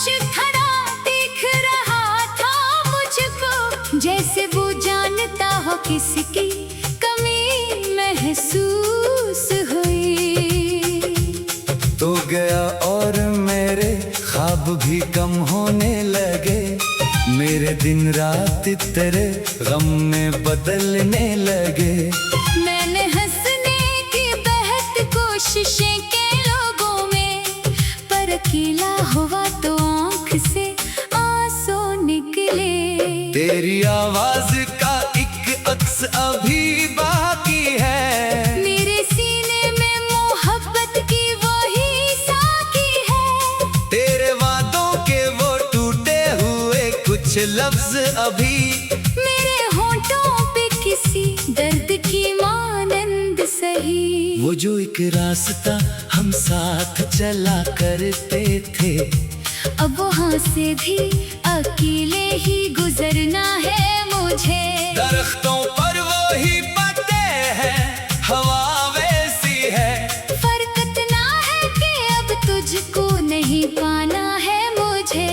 खामोश खड़ा देख रहा था मुझको, जैसे वो जानता हो किसकी कमी महसूस हुई। तो गया और मेरे ख्वाब भी कम होने लगे, मेरे दिन रात तेरे गम में बदलने लगे। मैंने हंसने की बेहद कोशिशें की लोगों में, पर अकेला हुआ तो आँख से आंसू निकले। तेरी आवाज का एक अक्स अभी बाकी है, मेरे सीने में मोहब्बत की वही साकी है। तेरे वादों के वो टूटे हुए कुछ लफ्ज अभी मेरे होंठों पे किसी दर्द की मानंद सही। वो जो एक रास्ता हम साथ चला करते थे, अब वहाँ से भी अकेले ही गुजरना है मुझे। दरख्तों पर वो ही पत्ते हैं, हवा वैसी है। फर्क इतना है कि अब तुझको नहीं पाना है मुझे।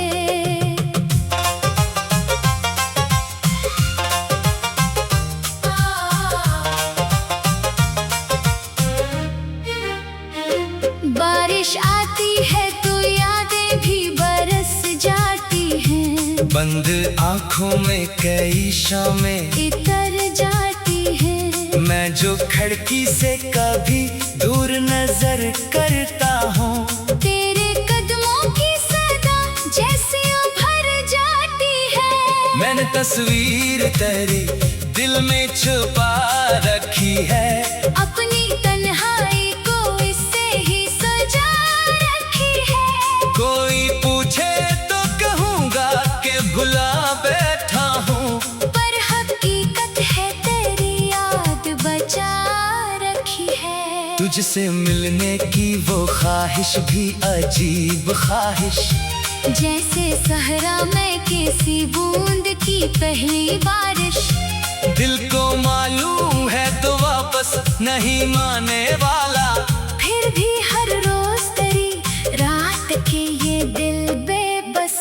बारिश आती है तो यादें भी बरस जाती हैं, बंद आँखों में कई शामें इतर जाती हैं। मैं जो खिड़की से कभी दूर नजर करता हूँ, तेरे कदमों की सदा जैसे उभर जाती है। मैंने तस्वीर तेरी दिल में छुपा रखी है, अपनी तन्हाई को इससे ही सजा रखी है। कोई पूछे तो कहूँगा कि भुला बैठा हूँ, पर हकीकत है तेरी याद बचा रखी है। तुझसे मिलने की वो ख्वाहिश भी अजीब ख्वाहिश, जैसे सहरा में किसी बूंद की पहली बारिश। दिल को मालूम है तो वापस नहीं माने वाला, फिर भी हर रोज तेरी रात के ये दिल बेबस।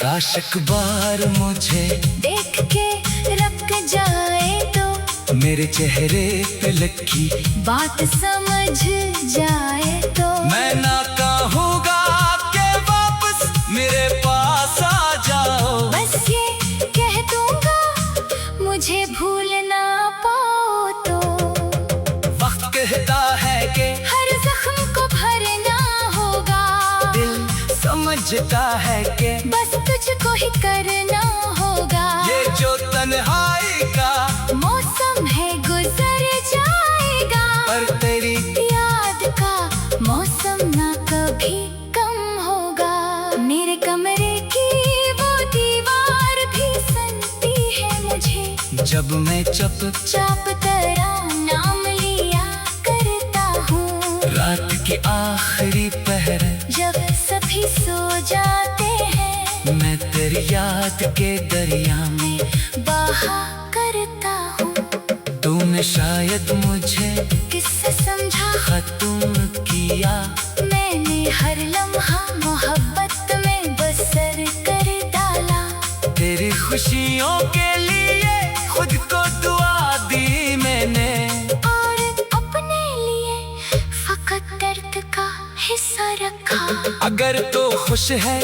काश एक बार मुझे देख के रख जाए तो मेरे चेहरे पे लिखी बात समझ जाए तो। मैं ना कहूँगा कि वापस मेरे पास आ जाओ, बस ये कह दूंगा मुझे भूल ना पाओ तो। वक्त कहता है कि हर जख्म को भरना होगा, दिल समझता है कि बस तुझको ही करना होगा। ये जो तन्हाई का मौसम है गुजर जाएगा, पर तेरी याद का मौसम ना कभी कम होगा। मेरे कमरे की वो दीवार भी सुनती है मुझे, जब मैं चाप तेरा नाम लिया करता हूँ। रात के आखिरी पहर जब सभी सो जाते हैं, मैं तेरी याद के दरिया में बहा करता हूँ। तूने शायद मुझे किससे समझा खत्म किया, मैंने हर लम्हा मोहब्बत में बसर कर डाला। तेरी खुशियों के लिए खुद को दुआ दी मैंने, और अपने लिए फकत दर्द का हिस्सा रखा। अगर तो खुश है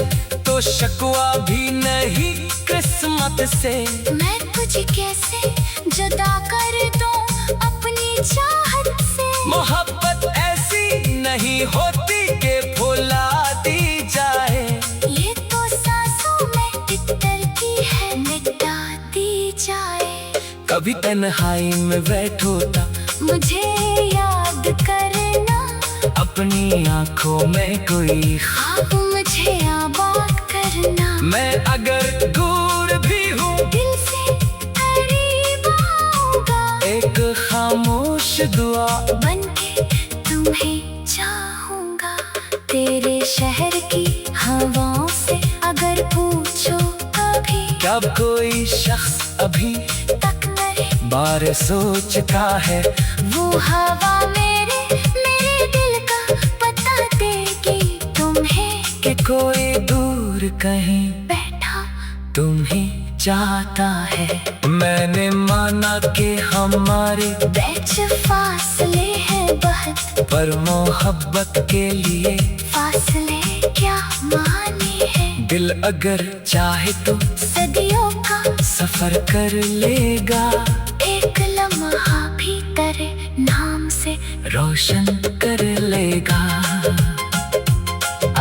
तो शिकवा भी नहीं किस्मत से। मैं तुझे कैसे जुदा कर दूं अपनी चाहत से। मोहब्बत ऐसी नहीं होती कि भुला दी जाए, ये तो सांसों में उतरती है मिटा दी जाए। कभी तन्हाई में बैठोता मुझे याद करना, अपनी आंखों में कोई ख्वाब मुझे आबाद करना। मैं अगर दूर भी हूँ दिल से करीब आऊंगा, एक खामोश दुआ बनके तुम्हें चाहूंगा। तेरे शहर की हवाओं से अगर पूछो कभी, कब कोई शख्स अभी तक मेरे बारे सोचता है, वो हवा मेरे दिल का पता देगी तुम्हें। कि कोई दूर दूर कहीं बैठा तुम्हें चाहता है। मैंने माना कि हमारे बीच फासले हैं बहुत, पर मोहब्बत के लिए फासले क्या माने हैं। दिल अगर चाहे तो सदियों का सफर कर लेगा, एक लम्हा भी तेरे नाम से रोशन कर लेगा।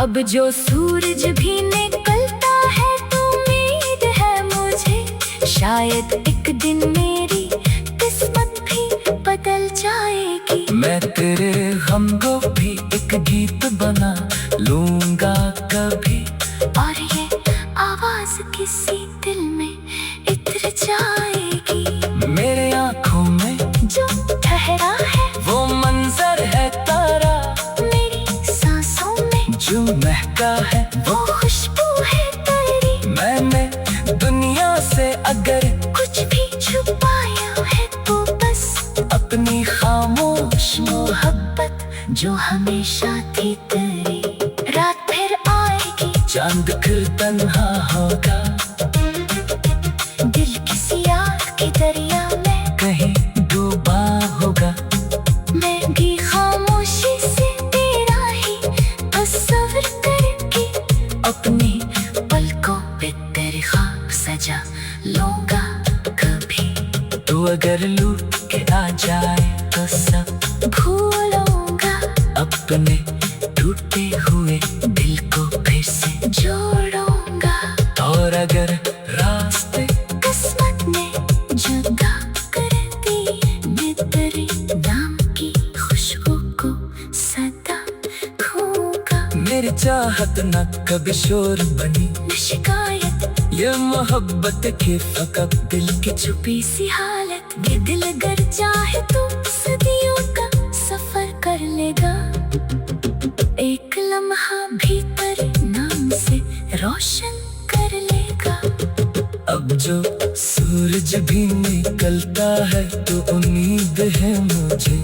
अब जो सूरज भी निकलता है तो उम्मीद है मुझे, शायद एक दिन मेरी किस्मत भी बदल जाएगी। मैं तेरे गम को भी एक गीत बना लूंगा कभी, और ये आवाज किसी दिल में इतर जाएगी। मेरे आँखों में जो ठहरा है वो मंजर है तारा, मेरी सांसों में जो महका है वो खुशबू है तेरी। मैंने दुनिया से अगर कुछ भी छुपाया है तो बस अपनी खामोश मोहब्बत जो हमेशा थी तेरी। रात फिर आएगी, चांद फिर तन्हा होगा, दिल किसी याद के दरिया में कहीं डूबा होगा। मैं भी खामोशी से तेरा ही तस्वीर करके अपनी पलकों पे तेरे ख्वाब सजा लूंगा कभी। तू अगर लूट के आ जाए तो सब भूलूंगा, अपने टूटे हुए दिल को फिर से जोड़ूंगा। और अगर रास्ते किस्मत ने जुदा कर दी, मैं तेरे नाम की खुशबू को सदा खूंगा। मेरी चाहत न कभी शोर बनी, न शिकायत ये मोहब्बत की फकत दिल की छुपी सी हालत, ये दिल अगर चाहे तो सदियों का सफर कर लेगा। एक लम्हा भी तेरे नाम से रोशन कर लेगा। अब जो सूरज भी निकलता है तो उम्मीद है मुझे,